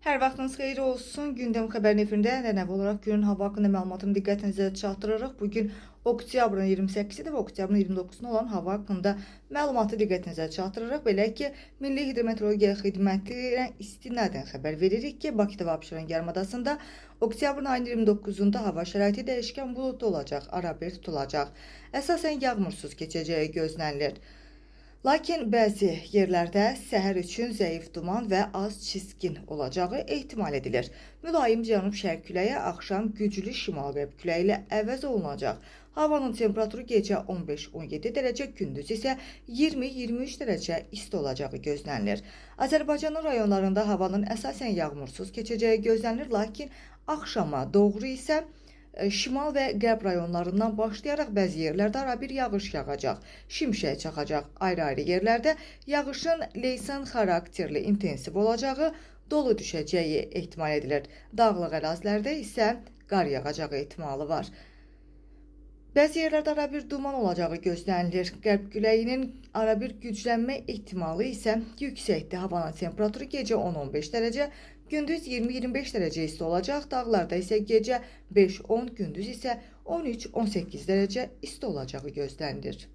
Hər vaxtınız xeyir olsun. Gündəm xəbərin efirində ənənəvi olaraq günün hava haqqında məlumatını diqqətinizə çatdırırıq. Bugün oktyabrın 28-dir və oktyabrın 29-na olan hava haqqında məlumatı diqqətinizə çatdırırıq. Belə ki, Milli Hidrometeorologiya Xidmətinə istinadən xəbər veririk ki, Bakıda və Abşeron yarımadasında oktyabrın ayının 29-da hava şəraiti dəyişkən buludlu olacaq, arabir tutulacaq. Əsasən yağmursuz keçəcəyi gözlənilir. Lakin bəzi yerlərdə səhər üçün zəif duman və az çiskin olacağı ehtimal edilir. Mülayim cənub-şərq küləyi axşam güclü şimal-qərb küləyi ilə əvəz olunacaq. Havanın temperaturu gecə 15-17 dərəcə, gündüz isə 20-23 dərəcə isti olacağı gözlənilir. Azərbaycanın rayonlarında havanın əsasən yağmursuz keçəcəyi gözlənilir, lakin axşama doğru isə şimal və qərb rayonlarından başlayaraq bəzi yerlərdə arabir yağış yağacaq, şimşək çaxacaq. Ayrı-ayrı yerlərdə yağışın leysan xarakterli intensiv olacağı, dolu düşəcəyi ehtimal edilir. Dağlıq ərazilərdə isə qar yağacağı ehtimalı var. Bəzi yerlərdə arabir duman olacağı gözlənilir. Qərb küləyinin arabir güclənmə ehtimalı isə yüksəkdir. Havanın temperaturu gecə 10-15 dərəcə, gündüz 20-25 dərəcə isti olacaq. Dağlarda isə gecə 5-10, gündüz isə 13-18 dərəcə isti olacağı gözlənilir.